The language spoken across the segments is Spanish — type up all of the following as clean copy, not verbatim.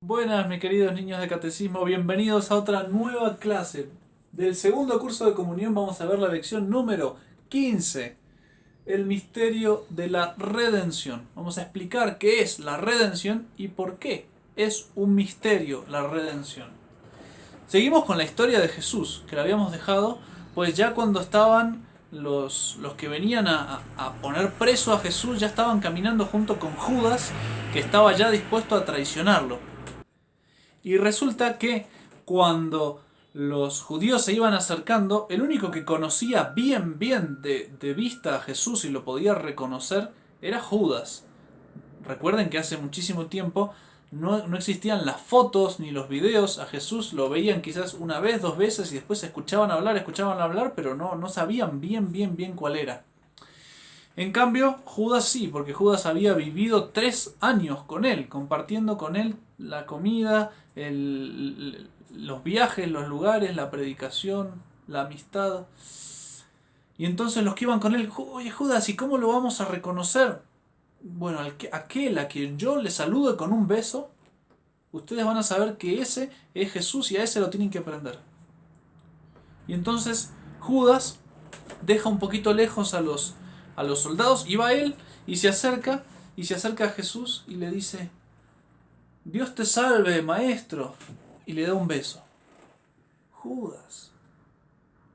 Buenas, mis queridos niños de catecismo, bienvenidos a otra nueva clase. Del segundo curso de comunión vamos a ver la lección número 15, el misterio de la redención. Vamos a explicar qué es la redención y por qué es un misterio la redención. Seguimos con la historia de Jesús, que la habíamos dejado, pues ya cuando estaban los que venían a poner preso a Jesús, ya estaban caminando junto con Judas, que estaba ya dispuesto a traicionarlo. Y resulta que cuando los judíos se iban acercando, el único que conocía bien de vista a Jesús y lo podía reconocer era Judas. Recuerden que hace muchísimo tiempo no existían las fotos ni los videos. A Jesús lo veían quizás una vez, dos veces y después escuchaban hablar, pero no sabían bien cuál era. En cambio, Judas sí, porque Judas había vivido 3 años con él, compartiendo con él la comida, los viajes, los lugares, la predicación, la amistad. Y entonces los que iban con él, oye Judas, ¿y cómo lo vamos a reconocer? Bueno, aquel a quien yo le salude con un beso, ustedes van a saber que ese es Jesús y a ese lo tienen que aprender. Y entonces Judas deja un poquito lejos a los soldados y va él y se acerca a Jesús y le dice: Dios te salve, maestro, y le da un beso. Judas,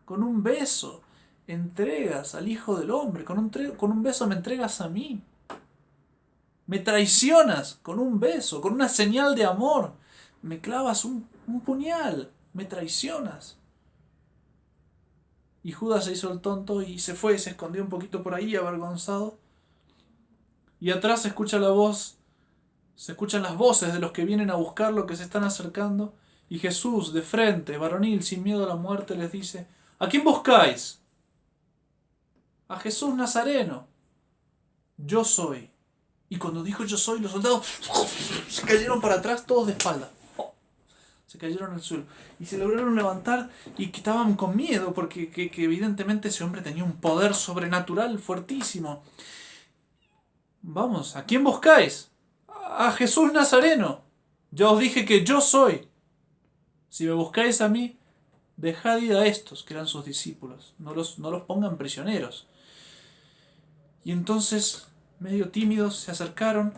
con un beso entregas al Hijo del Hombre, con un beso me entregas a mí. Me traicionas con un beso, con una señal de amor. Me clavas un puñal, me traicionas. Y Judas se hizo el tonto y se fue, se escondió un poquito por ahí, avergonzado. Y atrás se escucha la voz, se escuchan las voces de los que vienen a buscarlo, que se están acercando. Y Jesús, de frente, varonil, sin miedo a la muerte, les dice: ¿A quién buscáis? A Jesús Nazareno. Yo soy. Y cuando dijo yo soy, los soldados se cayeron para atrás, todos de espalda. Se cayeron al suelo. Y se lograron levantar y que estaban con miedo, porque que evidentemente ese hombre tenía un poder sobrenatural fuertísimo. Vamos, ¿a quién buscáis? A Jesús Nazareno. Ya os dije que yo soy. Si me buscáis a mí, dejad ir a estos, que eran sus discípulos. No los pongan prisioneros. Y entonces, medio tímidos, se acercaron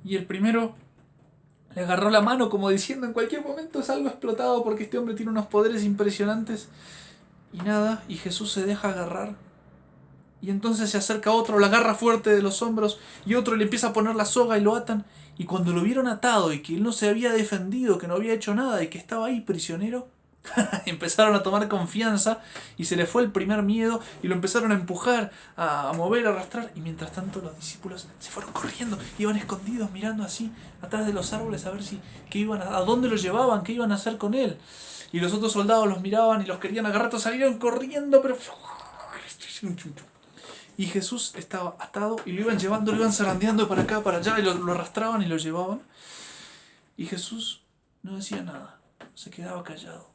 y el primero le agarró la mano como diciendo: en cualquier momento salgo explotado porque este hombre tiene unos poderes impresionantes. Y nada, y Jesús se deja agarrar. Y entonces se acerca otro, lo agarra fuerte de los hombros y otro le empieza a poner la soga y lo atan. Y cuando lo vieron atado y que él no se había defendido, que no había hecho nada y que estaba ahí prisionero, empezaron a tomar confianza y se le fue el primer miedo y lo empezaron a empujar, a mover, a arrastrar. Y mientras tanto los discípulos se fueron corriendo, iban escondidos mirando así atrás de los árboles a ver a dónde lo llevaban, qué iban a hacer con él. Y los otros soldados los miraban y los querían agarrar, todos salieron corriendo, pero... Y Jesús estaba atado y lo iban llevando, lo iban zarandeando para acá, para allá, y lo arrastraban y lo llevaban. Y Jesús no decía nada, se quedaba callado.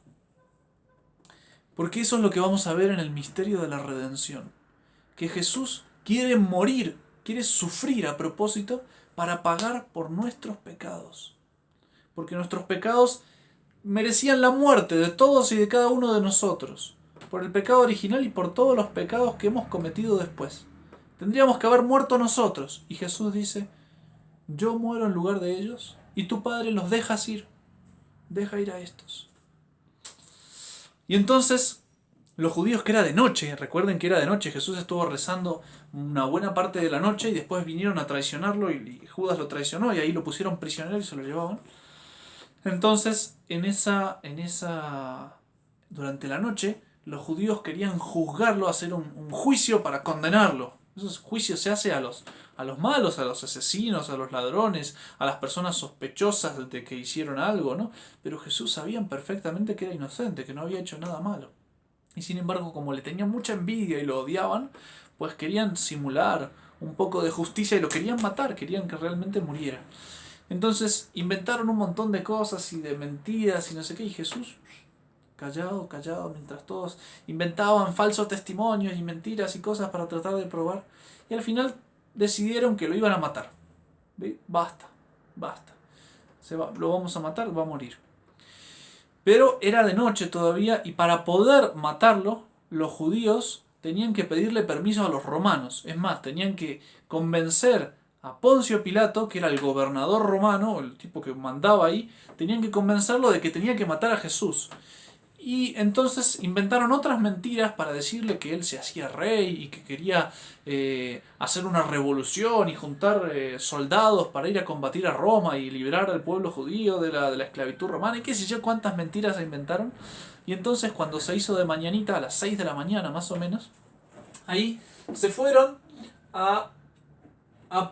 Porque eso es lo que vamos a ver en el misterio de la redención. Que Jesús quiere morir, quiere sufrir a propósito para pagar por nuestros pecados. Porque nuestros pecados merecían la muerte de todos y de cada uno de nosotros. Por el pecado original y por todos los pecados que hemos cometido después. Tendríamos que haber muerto nosotros. Y Jesús dice: yo muero en lugar de ellos y tu Padre los dejas ir. Deja ir a estos. Y entonces los judíos, que era de noche, recuerden que era de noche, Jesús estuvo rezando una buena parte de la noche y después vinieron a traicionarlo y Judas lo traicionó y ahí lo pusieron prisionero y se lo llevaban. Entonces, durante la noche, los judíos querían juzgarlo, hacer un juicio para condenarlo. Ese juicio se hace a los malos, a los asesinos, a los ladrones, a las personas sospechosas de que hicieron algo, ¿no? Pero Jesús sabían perfectamente que era inocente, que no había hecho nada malo. Y sin embargo, como le tenían mucha envidia y lo odiaban, pues querían simular un poco de justicia y lo querían matar, querían que realmente muriera. Entonces inventaron un montón de cosas y de mentiras y no sé qué, y Jesús callado, mientras todos inventaban falsos testimonios y mentiras y cosas para tratar de probar. Y al final decidieron que lo iban a matar. ¿Ve? Basta. lo vamos a matar, va a morir. Pero era de noche todavía y para poder matarlo, los judíos tenían que pedirle permiso a los romanos. Es más, tenían que convencer a Poncio Pilato, que era el gobernador romano, el tipo que mandaba ahí, tenían que convencerlo de que tenía que matar a Jesús. Y entonces inventaron otras mentiras para decirle que él se hacía rey y que quería hacer una revolución y juntar soldados para ir a combatir a Roma y liberar al pueblo judío de la esclavitud romana y qué sé yo cuántas mentiras se inventaron. Y entonces cuando se hizo de mañanita, a las 6 de la mañana más o menos, ahí se fueron a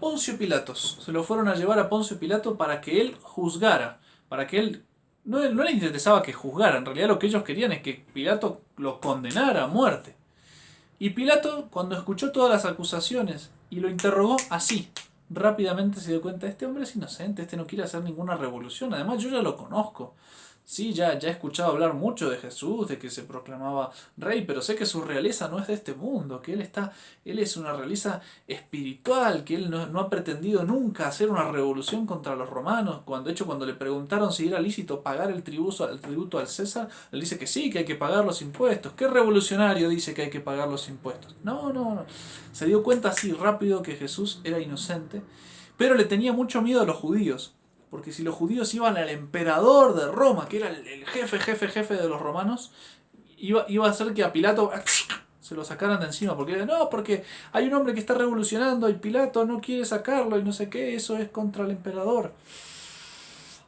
Poncio Pilatos. Se lo fueron a llevar a Poncio Pilato para que él juzgara, para que él no les interesaba que juzgara, en realidad lo que ellos querían es que Pilato lo condenara a muerte. Y Pilato, cuando escuchó todas las acusaciones y lo interrogó así, rápidamente se dio cuenta, este hombre es inocente, este no quiere hacer ninguna revolución, además yo ya lo conozco. Sí, ya he escuchado hablar mucho de Jesús, de que se proclamaba rey, pero sé que su realeza no es de este mundo, que él es una realeza espiritual, que él no ha pretendido nunca hacer una revolución contra los romanos. De hecho, cuando le preguntaron si era lícito pagar el tributo al César, él dice que sí, que hay que pagar los impuestos. ¿Qué revolucionario dice que hay que pagar los impuestos? No. Se dio cuenta así rápido que Jesús era inocente, pero le tenía mucho miedo a los judíos. Porque si los judíos iban al emperador de Roma, que era el jefe de los romanos, iba a hacer que a Pilato se lo sacaran de encima. Porque hay un hombre que está revolucionando y Pilato no quiere sacarlo y no sé qué, eso es contra el emperador.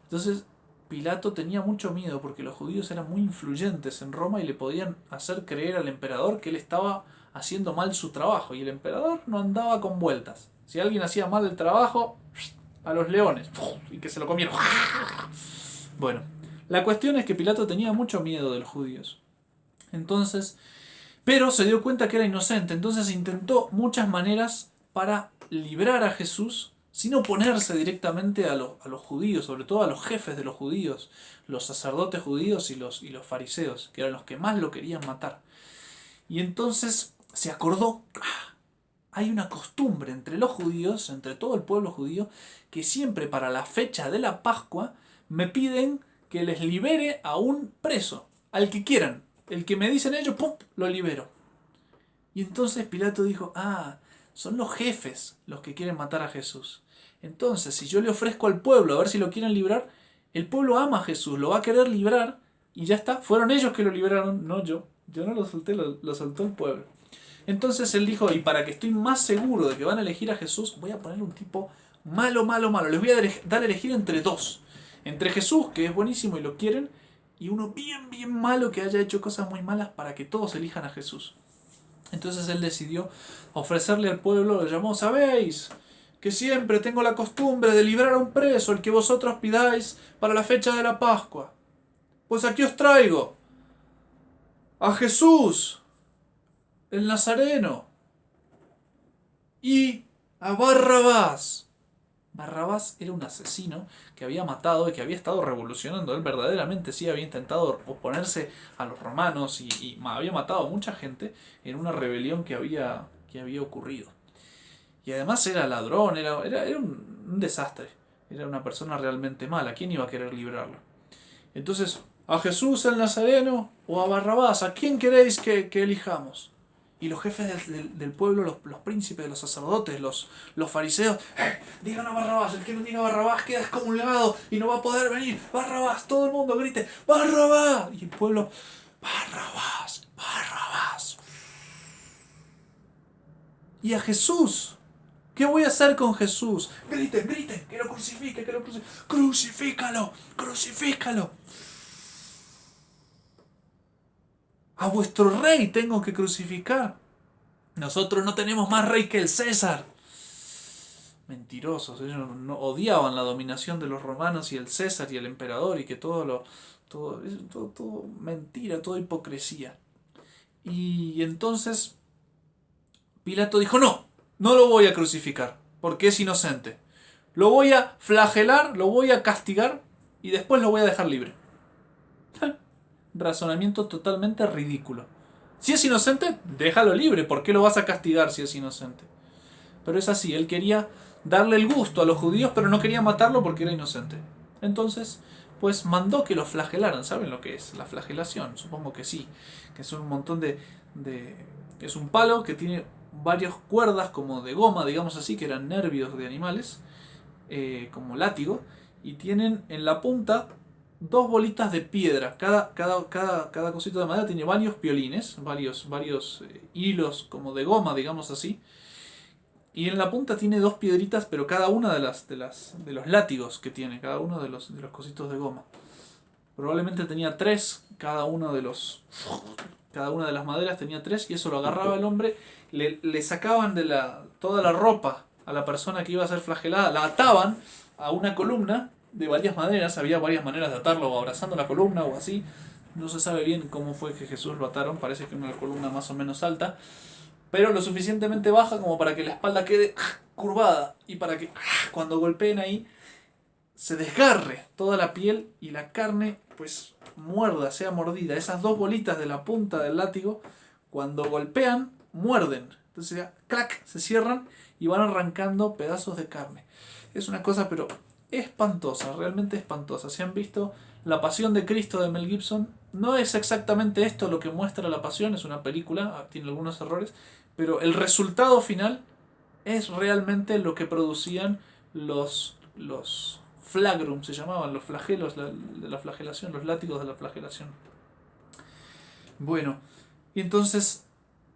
Entonces Pilato tenía mucho miedo porque los judíos eran muy influyentes en Roma y le podían hacer creer al emperador que él estaba haciendo mal su trabajo. Y el emperador no andaba con vueltas. Si alguien hacía mal el trabajo, a los leones y que se lo comieron. Bueno, la cuestión es que Pilato tenía mucho miedo de los judíos. Entonces, pero se dio cuenta que era inocente, entonces intentó muchas maneras para librar a Jesús sin oponerse directamente a los judíos, sobre todo a los jefes de los judíos, los sacerdotes judíos y los fariseos, que eran los que más lo querían matar. Y entonces se acordó, hay una costumbre entre los judíos, entre todo el pueblo judío, que siempre para la fecha de la Pascua me piden que les libere a un preso, al que quieran. El que me dicen ellos, ¡pum!, lo libero. Y entonces Pilato dijo, son los jefes los que quieren matar a Jesús. Entonces, si yo le ofrezco al pueblo a ver si lo quieren librar, el pueblo ama a Jesús, lo va a querer librar y ya está. Fueron ellos que lo liberaron, no yo. Yo no lo solté, lo soltó el pueblo. Entonces él dijo, y para que estoy más seguro de que van a elegir a Jesús, voy a poner un tipo malo. Les voy a dar a elegir entre dos. Entre Jesús, que es buenísimo y lo quieren, y uno bien malo que haya hecho cosas muy malas para que todos elijan a Jesús. Entonces él decidió ofrecerle al pueblo, lo llamó, ¿sabéis? Que siempre tengo la costumbre de librar a un preso, el que vosotros pidáis para la fecha de la Pascua. Pues aquí os traigo a Jesús, el Nazareno, y a Barrabás. Barrabás era un asesino que había matado y que había estado revolucionando. Él verdaderamente sí había intentado oponerse a los romanos y había matado a mucha gente en una rebelión que había ocurrido. Y además era ladrón, era un desastre. Era una persona realmente mala. ¿Quién iba a querer librarlo? Entonces, ¿a Jesús el Nazareno o a Barrabás? ¿A quién queréis que elijamos? Y los jefes del pueblo, los príncipes, los sacerdotes, los fariseos, digan a Barrabás, el que no diga Barrabás queda excomulgado y no va a poder venir. Barrabás, todo el mundo grite, Barrabás. Y el pueblo, Barrabás. Y a Jesús, ¿qué voy a hacer con Jesús? Griten, que lo crucifique, crucifícalo. A vuestro rey tengo que crucificar. Nosotros no tenemos más rey que el César. Mentirosos, ellos no odiaban la dominación de los romanos y el César y el emperador y que todo mentira, todo hipocresía. Y entonces Pilato dijo, no lo voy a crucificar, porque es inocente. Lo voy a flagelar, lo voy a castigar y después lo voy a dejar libre. Razonamiento totalmente ridículo. Si es inocente, déjalo libre. ¿Por qué lo vas a castigar si es inocente? Pero es así, él quería darle el gusto a los judíos, pero no quería matarlo porque era inocente. Entonces, pues mandó que los flagelaran. ¿Saben lo que es la flagelación? Supongo que sí. Que son un montón de... Es un palo que tiene varias cuerdas como de goma, digamos así, que eran nervios de animales, como látigo, y tienen en la punta dos bolitas de piedra. Cada cosito de madera tiene varios piolines, varios hilos como de goma, digamos así. Y en la punta tiene dos piedritas, pero cada una de los látigos que tiene, cada uno de los cositos de goma. Probablemente tenía tres, cada una de las maderas tenía tres, y eso lo agarraba el hombre, le sacaban toda la ropa a la persona que iba a ser flagelada, la ataban a una columna de varias maneras, había varias maneras de atarlo, o abrazando la columna o así. No se sabe bien cómo fue que Jesús lo ataron, parece que una columna más o menos alta, pero lo suficientemente baja como para que la espalda quede curvada y para que cuando golpeen ahí se desgarre toda la piel y la carne pues muerda, sea mordida. Esas dos bolitas de la punta del látigo, cuando golpean, muerden. Entonces ya, clac, se cierran y van arrancando pedazos de carne. Es una cosa pero espantosa, realmente espantosa. Si han visto La Pasión de Cristo de Mel Gibson, no es exactamente esto lo que muestra La Pasión, es una película, tiene algunos errores, pero el resultado final es realmente lo que producían los flagrum, se llamaban los flagelos de la flagelación, los látigos de la flagelación. Bueno, y entonces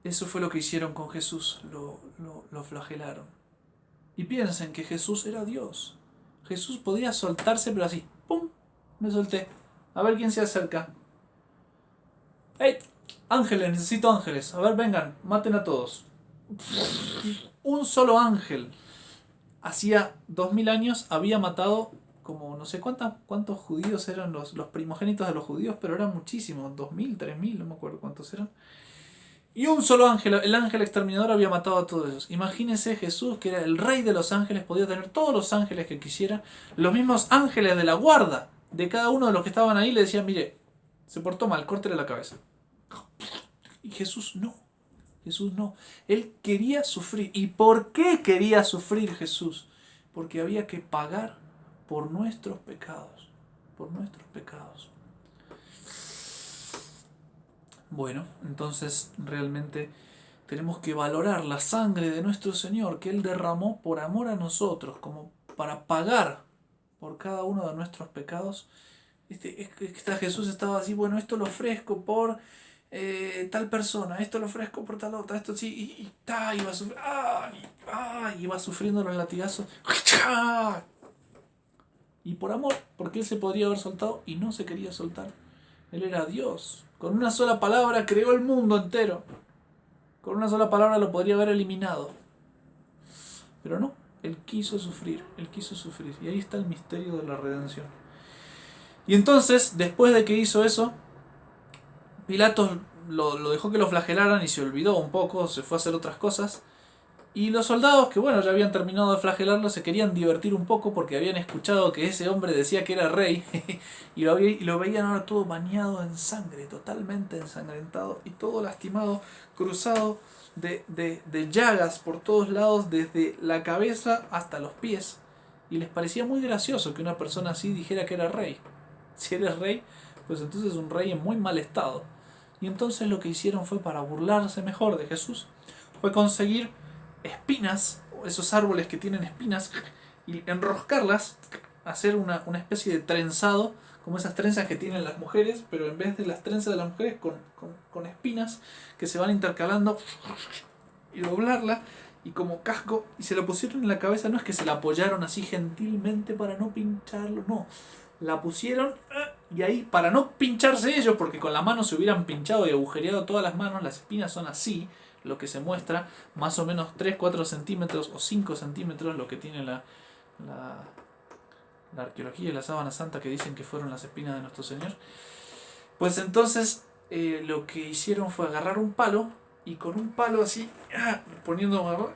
eso fue lo que hicieron con Jesús, lo flagelaron. Y piensen que Jesús era Dios. Jesús podía soltarse, pero así, ¡pum! Me solté. A ver quién se acerca. ¡Hey! Ángeles, necesito ángeles. A ver, vengan, maten a todos. Un solo ángel hacía 2000 años había matado como no sé cuántos judíos eran los primogénitos de los judíos, pero eran muchísimos, 2000, 3000, no me acuerdo cuántos eran. Y un solo ángel, el ángel exterminador, había matado a todos ellos. Imagínense Jesús, que era el rey de los ángeles, podía tener todos los ángeles que quisiera. Los mismos ángeles de la guarda de cada uno de los que estaban ahí le decían, mire, se portó mal, córtele la cabeza. Y Jesús no. Jesús no. Él quería sufrir. ¿Y por qué quería sufrir Jesús? Porque había que pagar por nuestros pecados. Por nuestros pecados. Bueno, entonces realmente tenemos que valorar la sangre de nuestro Señor que Él derramó por amor a nosotros, como para pagar por cada uno de nuestros pecados. Jesús estaba así, bueno, esto lo ofrezco por tal persona, esto lo ofrezco por tal otra, esto sí, iba a sufrir, iba sufriendo los latigazos, y por amor, porque Él se podría haber soltado y no se quería soltar. Él era Dios. Con una sola palabra creó el mundo entero. Con una sola palabra lo podría haber eliminado. Pero no, Él quiso sufrir. Él quiso sufrir. Y ahí está el misterio de la redención. Y entonces, después de que hizo eso, Pilatos lo dejó que lo flagelaran y se olvidó un poco, se fue a hacer otras cosas. Y los soldados, que bueno, ya habían terminado de flagelarlo, se querían divertir un poco porque habían escuchado que ese hombre decía que era rey y lo veían ahora todo bañado en sangre, totalmente ensangrentado y todo lastimado, cruzado de llagas por todos lados, desde la cabeza hasta los pies. Y les parecía muy gracioso que una persona así dijera que era rey. Si eres rey, pues entonces un rey en muy mal estado. Y entonces lo que hicieron fue, para burlarse mejor de Jesús, fue conseguir espinas, esos árboles que tienen espinas, y enroscarlas, hacer una especie de trenzado, como esas trenzas que tienen las mujeres, pero en vez de las trenzas de las mujeres, con espinas que se van intercalando, y doblarla, y como casco, y se lo pusieron en la cabeza. No es que se la apoyaron así gentilmente para no pincharlo, no. La pusieron y ahí, para no pincharse ellos, porque con la mano se hubieran pinchado y agujereado todas las manos, las espinas son así, lo que se muestra, más o menos 3-4 centímetros o 5 centímetros, lo que tiene la arqueología y la sábana santa, que dicen que fueron las espinas de nuestro Señor. Pues entonces lo que hicieron fue agarrar un palo, y con un palo así, poniendo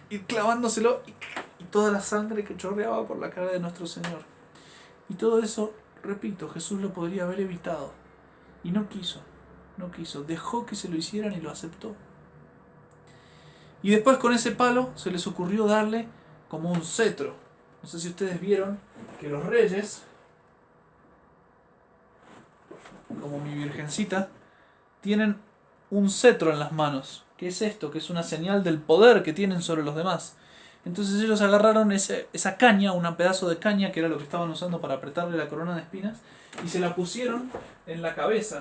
y clavándoselo, y toda la sangre que chorreaba por la cara de nuestro Señor. Y todo eso, repito, Jesús lo podría haber evitado, y no quiso, dejó que se lo hicieran y lo aceptó. Y después, con ese palo se les ocurrió darle como un cetro. No sé si ustedes vieron que los reyes como mi virgencita, tienen un cetro en las manos. ¿Qué es esto? Que es una señal del poder que tienen sobre los demás. Entonces ellos agarraron esa caña, un pedazo de caña, que era lo que estaban usando para apretarle la corona de espinas, y se la pusieron en la cabeza.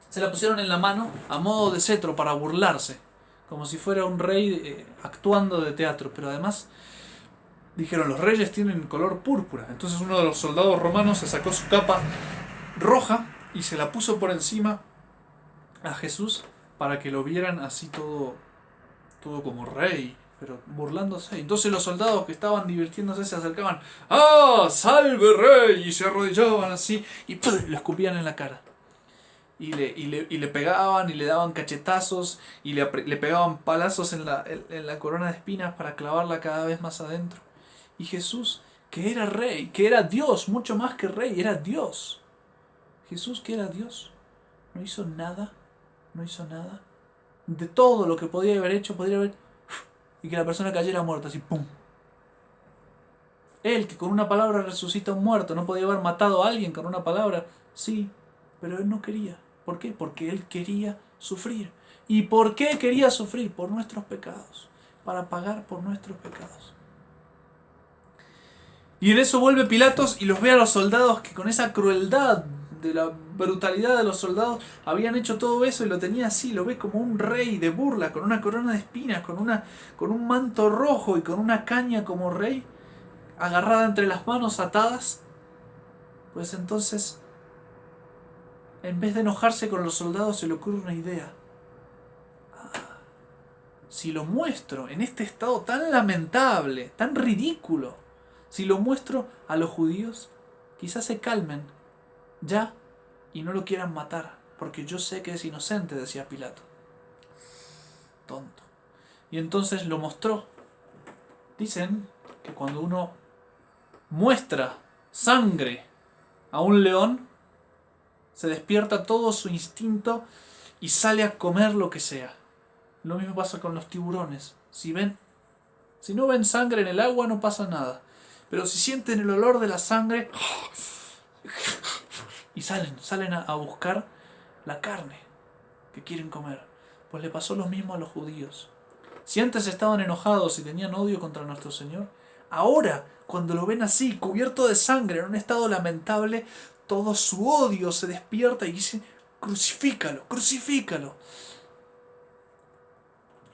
Se la pusieron en la mano a modo de cetro para burlarse. Como si fuera un rey actuando de teatro. Pero además dijeron, los reyes tienen color púrpura. Entonces uno de los soldados romanos se sacó su capa roja y se la puso por encima a Jesús para que lo vieran así todo como rey, pero burlándose. Entonces los soldados que estaban divirtiéndose se acercaban, ¡ah, salve rey! Y se arrodillaban así y ¡pum!, le escupían en la cara. Y le pegaban y le daban cachetazos y le pegaban palazos en la corona de espinas para clavarla cada vez más adentro. Y Jesús, que era rey, que era Dios, mucho más que rey, era Dios. Jesús, que era Dios, no hizo nada. De todo lo que podía haber hecho, podría haber... y que la persona cayera muerta, así, ¡pum! Él, que con una palabra resucita a un muerto, no podía haber matado a alguien con una palabra, sí, pero él no quería. ¿Por qué? Porque él quería sufrir. ¿Y por qué quería sufrir? Por nuestros pecados, para pagar por nuestros pecados. Y en eso vuelve Pilatos y los ve a los soldados que con esa crueldad de la brutalidad de los soldados habían hecho todo eso y lo tenía así, lo ve como un rey de burla, con una corona de espinas, con un manto rojo y con una caña como rey, agarrada entre las manos, atadas. Pues entonces, en vez de enojarse con los soldados, se le ocurre una idea. Si lo muestro en este estado tan lamentable, tan ridículo, si lo muestro a los judíos, quizás se calmen ya y no lo quieran matar, porque yo sé que es inocente, decía Pilato. Tonto. Y entonces lo mostró. Dicen que cuando uno muestra sangre a un león, se despierta todo su instinto y sale a comer lo que sea. Lo mismo pasa con los tiburones. Si no ven sangre en el agua, no pasa nada. Pero si sienten el olor de la sangre y salen a buscar la carne que quieren comer. Pues le pasó lo mismo a los judíos. Si antes estaban enojados y tenían odio contra nuestro Señor, ahora, cuando lo ven así, cubierto de sangre, en un estado lamentable, todo su odio se despierta y dice, crucifícalo, crucifícalo.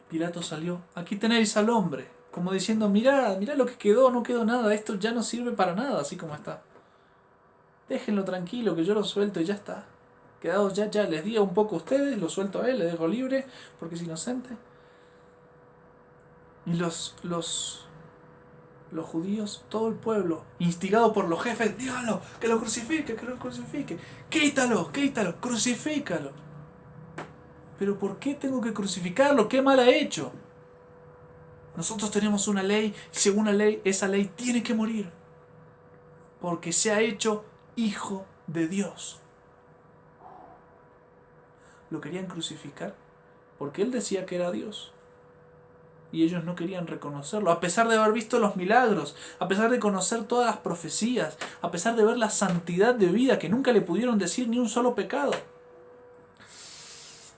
Pilato salió, aquí tenéis al hombre, como diciendo, mirá lo que quedó, no quedó nada, esto ya no sirve para nada, así como está. Déjenlo tranquilo, que yo lo suelto y ya está. Quedados ya, les di un poco a ustedes, lo suelto a él, le dejo libre, porque es inocente. Y los judíos, todo el pueblo, instigado por los jefes, díganlo, que lo crucifique, quítalo, crucifícalo. Pero ¿por qué tengo que crucificarlo? ¿Qué mal ha hecho? Nosotros tenemos una ley, y según la ley, esa ley tiene que morir, porque se ha hecho hijo de Dios. Lo querían crucificar porque él decía que era Dios. Y ellos no querían reconocerlo, a pesar de haber visto los milagros, a pesar de conocer todas las profecías, a pesar de ver la santidad de vida que nunca le pudieron decir ni un solo pecado.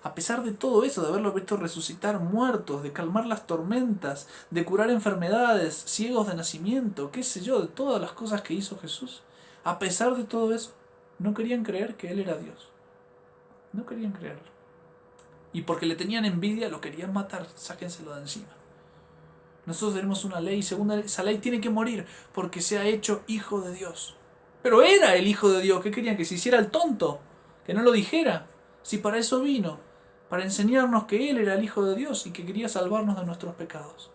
A pesar de todo eso, de haberlo visto resucitar muertos, de calmar las tormentas, de curar enfermedades, ciegos de nacimiento, qué sé yo, de todas las cosas que hizo Jesús, a pesar de todo eso, no querían creer que Él era Dios. No querían creerlo. Y porque le tenían envidia, lo querían matar, sáquenselo de encima. Nosotros tenemos una ley, según esa ley tiene que morir porque se ha hecho hijo de Dios. Pero era el hijo de Dios, ¿qué querían? Que se hiciera el tonto, que no lo dijera. Si para eso vino, para enseñarnos que Él era el hijo de Dios y que quería salvarnos de nuestros pecados.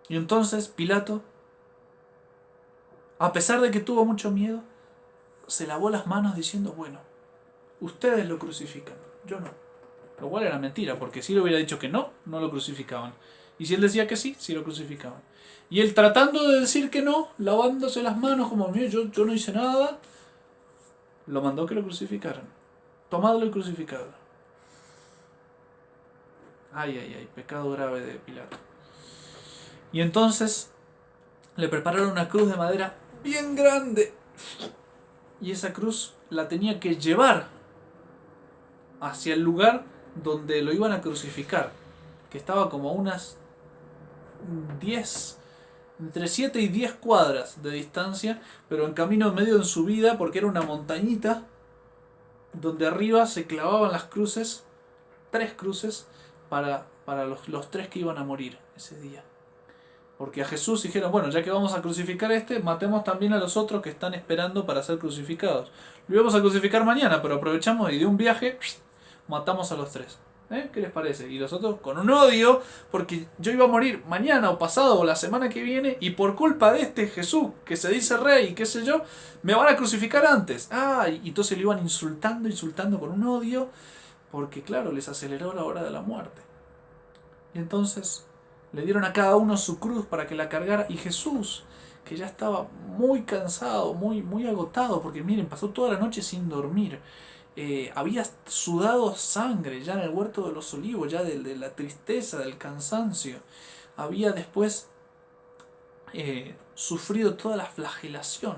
Y entonces Pilato, a pesar de que tuvo mucho miedo, se lavó las manos diciendo, bueno, ustedes lo crucifican, yo no. Lo cual era mentira, porque si le hubiera dicho que no, no lo crucificaban. Y si él decía que sí, sí lo crucificaban. Y él tratando de decir que no, lavándose las manos como, yo no hice nada, lo mandó que lo crucificaran. Tomadlo y crucificadlo. Ay, pecado grave de Pilato. Y entonces le prepararon una cruz de madera bien grande. y esa cruz la tenía que llevar hacia el lugar donde lo iban a crucificar, que estaba como a unas 10, entre 7 y 10 cuadras de distancia, pero en camino medio en subida, porque era una montañita donde arriba se clavaban las cruces, 3 cruces, para los 3 que iban a morir ese día. Porque a Jesús dijeron, bueno, ya que vamos a crucificar matemos también a los otros que están esperando para ser crucificados. Lo íbamos a crucificar mañana, pero aprovechamos y de un viaje matamos a los 3. ¿Qué les parece? Y los otros con un odio, porque yo iba a morir mañana o pasado o la semana que viene, y por culpa de este Jesús, que se dice rey y qué sé yo, me van a crucificar antes. Y entonces lo iban insultando con un odio, porque claro, les aceleró la hora de la muerte. Y entonces le dieron a cada uno su cruz para que la cargara, y Jesús, que ya estaba muy cansado, muy agotado, porque miren, pasó toda la noche sin dormir. Había sudado sangre ya en el huerto de los olivos, ya de la tristeza, del cansancio. Había después sufrido toda la flagelación,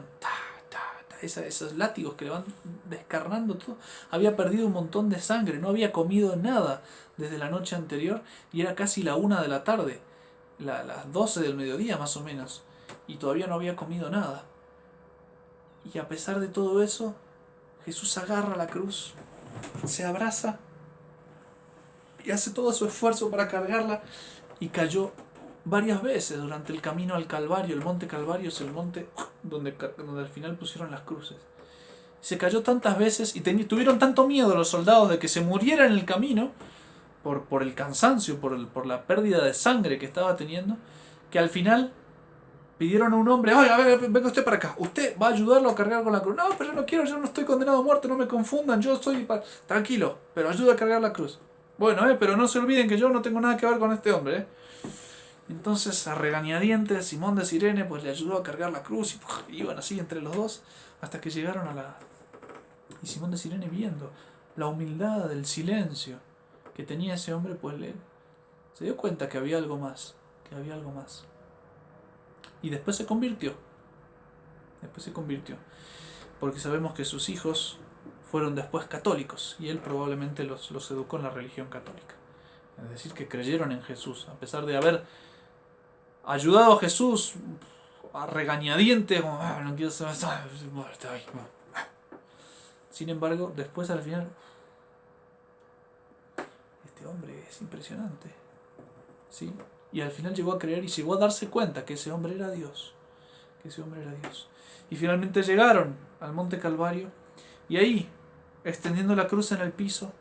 esos látigos que le van descarnando todo. Había perdido un montón de sangre, no había comido nada desde la noche anterior, y era casi la 1 de la tarde, las 12 del mediodía más o menos, y todavía no había comido nada. Y a pesar de todo eso, Jesús agarra la cruz, se abraza y hace todo su esfuerzo para cargarla, y cayó varias veces durante el camino al Calvario. El monte Calvario es el monte donde al final pusieron las cruces. Se cayó tantas veces y tuvieron tanto miedo los soldados de que se muriera en el camino por el cansancio, por la pérdida de sangre que estaba teniendo, que al final pidieron a un hombre, oiga, venga usted para acá, usted va a ayudarlo a cargar con la cruz. No, pero yo no quiero, yo no estoy condenado a muerte, no me confundan, yo estoy tranquilo, pero ayuda a cargar la cruz. Bueno, pero no se olviden que yo no tengo nada que ver con este hombre. Entonces, a regañadientes, Simón de Cirene pues le ayudó a cargar la cruz, y iban así entre los dos hasta que llegaron a la... Y Simón de Cirene, viendo la humildad, el silencio que tenía ese hombre, pues se dio cuenta que había algo más, Y después se convirtió. Porque sabemos que sus hijos fueron después católicos, y él probablemente los educó en la religión católica. Es decir, que creyeron en Jesús, a pesar de haber ayudado a Jesús a regañadientes, como, no quiero saber, sin embargo, después al final, este hombre es impresionante, ¿sí? Y al final llegó a creer y llegó a darse cuenta que ese hombre era Dios. Y finalmente llegaron al monte Calvario, y ahí, extendiendo la cruz en el piso,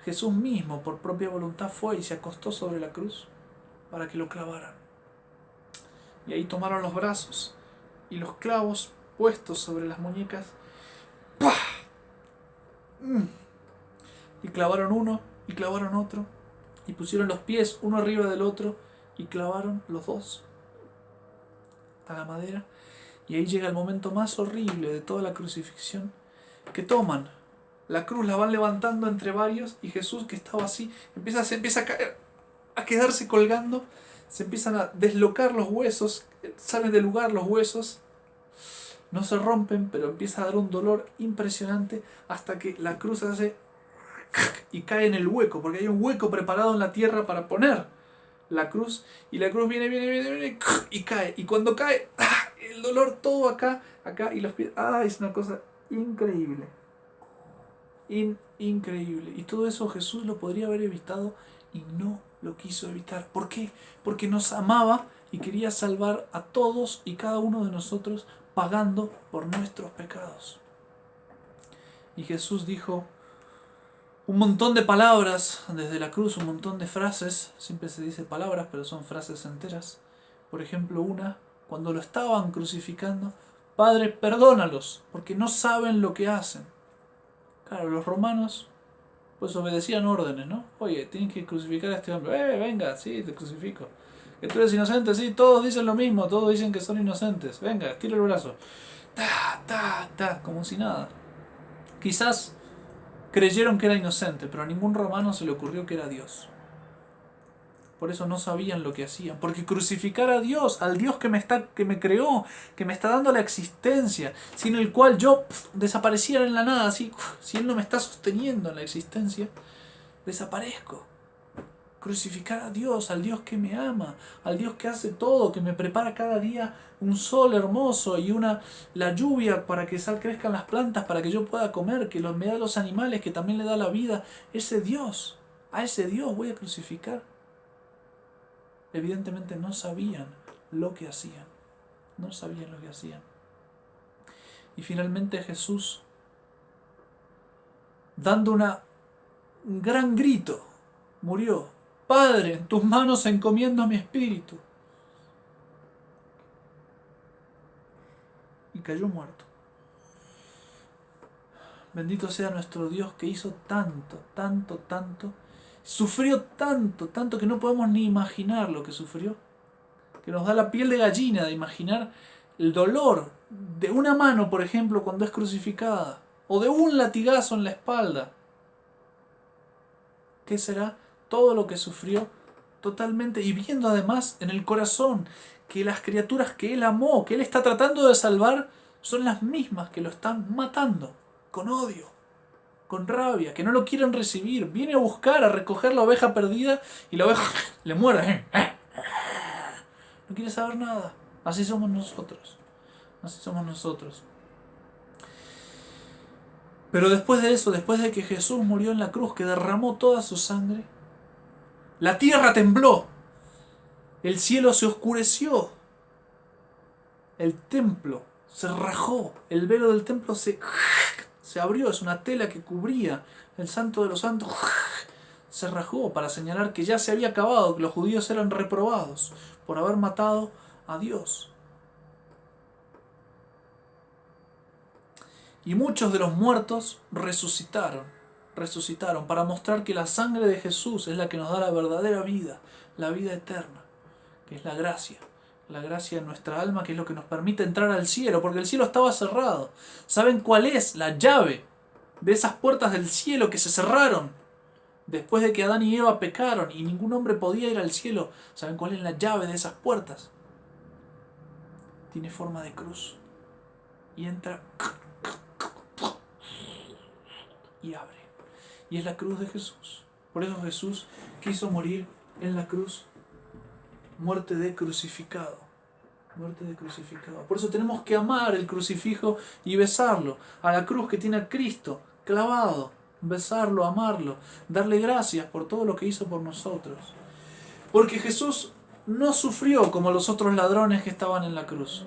Jesús mismo, por propia voluntad, fue y se acostó sobre la cruz para que lo clavaran. Y ahí tomaron los brazos y los clavos puestos sobre las muñecas, ¡pah! Y clavaron uno y clavaron otro, y pusieron los pies uno arriba del otro y clavaron los dos a la madera. Y ahí llega el momento más horrible de toda la crucifixión, que toman la cruz, la van levantando entre varios, y Jesús, que estaba así, se empieza a caer, a quedarse colgando, se empiezan a deslocar los huesos, salen del lugar los huesos, no se rompen, pero empieza a dar un dolor impresionante hasta que la cruz hace y cae en el hueco, porque hay un hueco preparado en la tierra para poner la cruz, y la cruz viene y cae, y cuando cae, el dolor todo acá, y los pies, es una cosa increíble, increíble. Y todo eso Jesús lo podría haber evitado y no lo quiso evitar. ¿Por qué? Porque nos amaba y quería salvar a todos y cada uno de nosotros, pagando por nuestros pecados. Y Jesús dijo un montón de palabras desde la cruz, un montón de frases. Siempre se dice palabras, pero son frases enteras. Por ejemplo, cuando lo estaban crucificando: Padre, perdónalos, porque no saben lo que hacen. Claro, los romanos pues obedecían órdenes, ¿no? Oye, tienen que crucificar a este hombre. Venga, sí, te crucifico. Que tú eres inocente, sí, todos dicen lo mismo, todos dicen que son inocentes. Venga, tira el brazo. Como si nada. Quizás creyeron que era inocente, pero a ningún romano se le ocurrió que era Dios. Por eso no sabían lo que hacían. Porque crucificar a Dios, al Dios que me creó, que me está dando la existencia, sin el cual yo desapareciera en la nada, así, si Él no me está sosteniendo en la existencia, desaparezco. Crucificar a Dios, al Dios que me ama, al Dios que hace todo, que me prepara cada día un sol hermoso y la lluvia para que crezcan las plantas, para que yo pueda comer, que me da los animales, que también le da la vida. Ese Dios, a ese Dios voy a crucificar. Evidentemente no sabían lo que hacían. No sabían lo que hacían. Y finalmente Jesús, dando un gran grito, murió. Padre, en tus manos encomiendo mi espíritu. Y cayó muerto. Bendito sea nuestro Dios que hizo tanto, tanto, tanto. Sufrió tanto, tanto que no podemos ni imaginar lo que sufrió. Que nos da la piel de gallina de imaginar el dolor de una mano, por ejemplo, cuando es crucificada. O de un latigazo en la espalda. ¿Qué será todo lo que sufrió totalmente? Y viendo además en el corazón que las criaturas que Él amó, que Él está tratando de salvar, son las mismas que lo están matando. Con odio, con rabia, que no lo quieren recibir. Viene a buscar, a recoger la oveja perdida y la oveja le muerde. No quiere saber nada. Así somos nosotros. Así somos nosotros. Pero después de eso, después de que Jesús murió en la cruz, que derramó toda su sangre, la tierra tembló. El cielo se oscureció. El templo se rajó. El velo del templo se abrió. Es una tela que cubría el Santo de los Santos. Se rajó para señalar que ya se había acabado, que los judíos eran reprobados por haber matado a Dios. Y muchos de los muertos resucitaron para mostrar que la sangre de Jesús es la que nos da la verdadera vida, la vida eterna, que es la gracia en nuestra alma, que es lo que nos permite entrar al cielo, porque el cielo estaba cerrado. ¿Saben cuál es la llave de esas puertas del cielo que se cerraron después de que Adán y Eva pecaron y ningún hombre podía ir al cielo? ¿Saben cuál es la llave de esas puertas? Tiene forma de cruz y entra y abre, y es la cruz de Jesús. Por eso Jesús quiso morir en la cruz, muerte de crucificado. Por eso tenemos que amar el crucifijo y besarlo, a la cruz que tiene a Cristo clavado, besarlo, amarlo, darle gracias por todo lo que hizo por nosotros. Porque Jesús no sufrió como los otros ladrones que estaban en la cruz,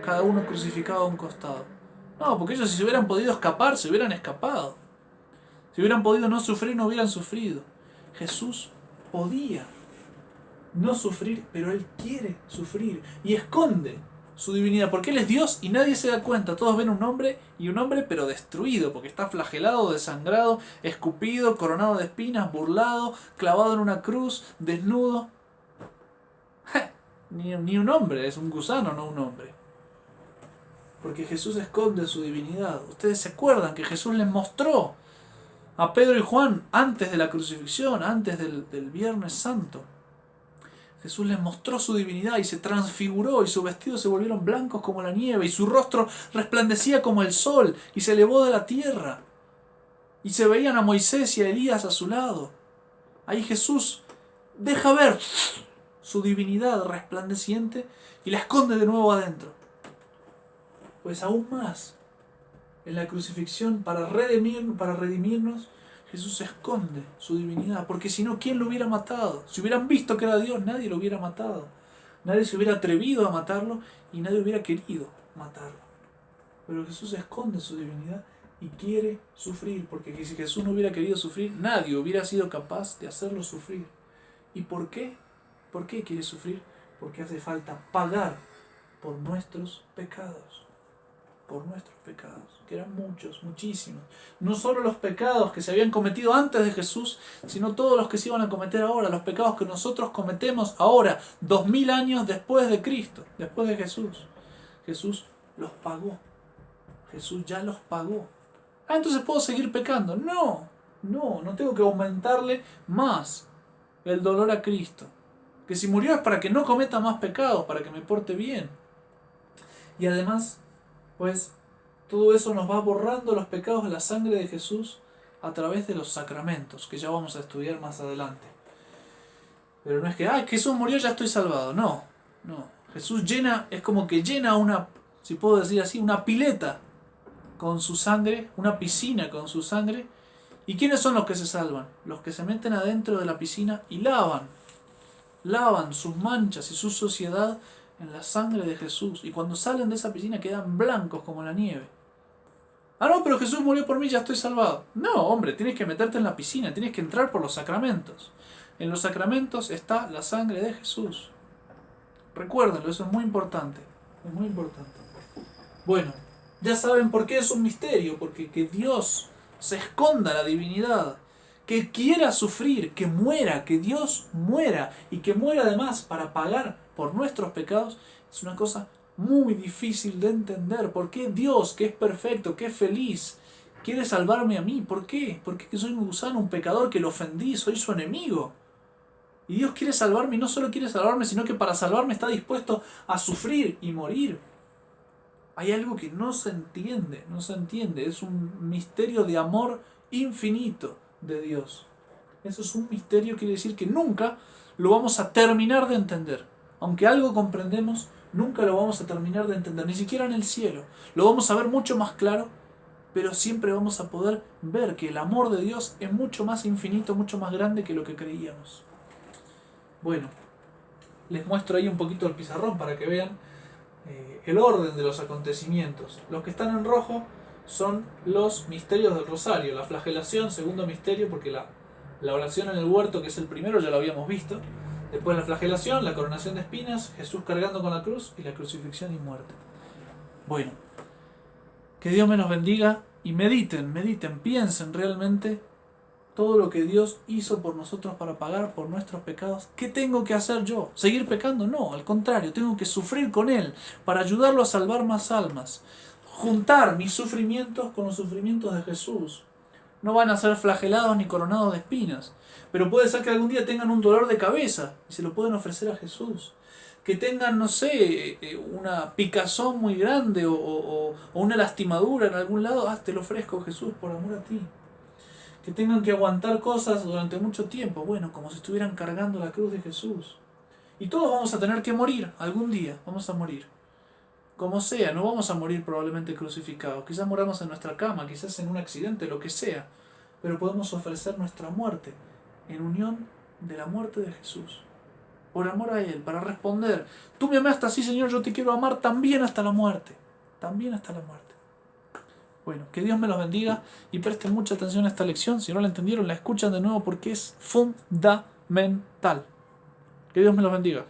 cada uno crucificado a un costado. No, porque ellos, si se hubieran podido escapar, se hubieran escapado. Si hubieran podido no sufrir, no hubieran sufrido. Jesús podía no sufrir, pero Él quiere sufrir y esconde su divinidad, porque Él es Dios y nadie se da cuenta. Todos ven un hombre pero destruido, porque está flagelado, desangrado, escupido, coronado de espinas, burlado, clavado en una cruz, desnudo. Ni un hombre, es un gusano, no un hombre. Porque Jesús esconde su divinidad. Ustedes se acuerdan que Jesús les mostró a Pedro y Juan antes de la crucifixión, antes del Viernes Santo. Jesús les mostró su divinidad y se transfiguró y sus vestidos se volvieron blancos como la nieve y su rostro resplandecía como el sol y se elevó de la tierra. Y se veían a Moisés y a Elías a su lado. Ahí Jesús deja ver su divinidad resplandeciente y la esconde de nuevo adentro. Pues aún más, en la crucifixión, para redimirnos, Jesús esconde su divinidad, porque si no, ¿quién lo hubiera matado? Si hubieran visto que era Dios, nadie lo hubiera matado. Nadie se hubiera atrevido a matarlo y nadie hubiera querido matarlo. Pero Jesús esconde su divinidad y quiere sufrir, porque si Jesús no hubiera querido sufrir, nadie hubiera sido capaz de hacerlo sufrir. ¿Y por qué? ¿Por qué quiere sufrir? Porque hace falta pagar por nuestros pecados. Por nuestros pecados, que eran muchos, muchísimos. No solo los pecados que se habían cometido antes de Jesús, sino todos los que se iban a cometer ahora, los pecados que nosotros cometemos ahora, 2000 años después de Cristo, después de Jesús. Jesús los pagó. Jesús ya los pagó. Entonces puedo seguir pecando. No tengo que aumentarle más el dolor a Cristo. Que si murió es para que no cometa más pecados, para que me porte bien. Y además, pues, todo eso nos va borrando los pecados de la sangre de Jesús a través de los sacramentos, que ya vamos a estudiar más adelante. Pero no es que, Jesús murió, ya estoy salvado. No, no. Jesús es como que llena una, si puedo decir así, una pileta con su sangre, una piscina con su sangre. ¿Y quiénes son los que se salvan? Los que se meten adentro de la piscina y lavan sus manchas y su suciedad en la sangre de Jesús. Y cuando salen de esa piscina quedan blancos como la nieve. No, pero Jesús murió por mí, ya estoy salvado. No, hombre, tienes que meterte en la piscina, tienes que entrar por los sacramentos. En los sacramentos está la sangre de Jesús. Recuérdenlo, eso es muy importante. Es muy importante. Bueno, ya saben por qué es un misterio, porque que Dios se esconda la divinidad, que quiera sufrir, que muera, que Dios muera y que muera además para pagar por nuestros pecados, es una cosa muy difícil de entender. ¿Por qué Dios, que es perfecto, que es feliz, quiere salvarme a mí? ¿Por qué? ¿Por qué que soy un gusano, un pecador que lo ofendí, soy su enemigo? Y Dios quiere salvarme y no solo quiere salvarme, sino que para salvarme está dispuesto a sufrir y morir. Hay algo que no se entiende, es un misterio de amor infinito de Dios. Eso es un misterio, quiere decir que nunca lo vamos a terminar de entender. Aunque algo comprendemos, nunca lo vamos a terminar de entender, ni siquiera en el cielo. Lo vamos a ver mucho más claro, pero siempre vamos a poder ver que el amor de Dios es mucho más infinito, mucho más grande que lo que creíamos. Bueno, les muestro ahí un poquito el pizarrón para que vean el orden de los acontecimientos. Los que están en rojo son los misterios del rosario, la flagelación, segundo misterio, porque la oración en el huerto, que es el primero, ya lo habíamos visto. Después la flagelación, la coronación de espinas, Jesús cargando con la cruz y la crucifixión y muerte. Bueno, que Dios me los bendiga y mediten, piensen realmente todo lo que Dios hizo por nosotros para pagar por nuestros pecados. ¿Qué tengo que hacer yo? ¿Seguir pecando? No, al contrario, tengo que sufrir con Él para ayudarlo a salvar más almas. Juntar mis sufrimientos con los sufrimientos de Jesús. No van a ser flagelados ni coronados de espinas, pero puede ser que algún día tengan un dolor de cabeza y se lo pueden ofrecer a Jesús. Que tengan, no sé, una picazón muy grande o una lastimadura en algún lado. Te lo ofrezco, Jesús, por amor a ti. Que tengan que aguantar cosas durante mucho tiempo, bueno, como si estuvieran cargando la cruz de Jesús. Y todos vamos a tener que morir, algún día vamos a morir. Como sea, no vamos a morir probablemente crucificados, quizás moramos en nuestra cama, quizás en un accidente, lo que sea, pero podemos ofrecer nuestra muerte en unión de la muerte de Jesús. Por amor a Él, para responder, tú me amaste así, Señor, yo te quiero amar también hasta la muerte, también hasta la muerte. Bueno, que Dios me los bendiga y presten mucha atención a esta lección. Si no la entendieron, la escuchan de nuevo porque es fundamental. Que Dios me los bendiga.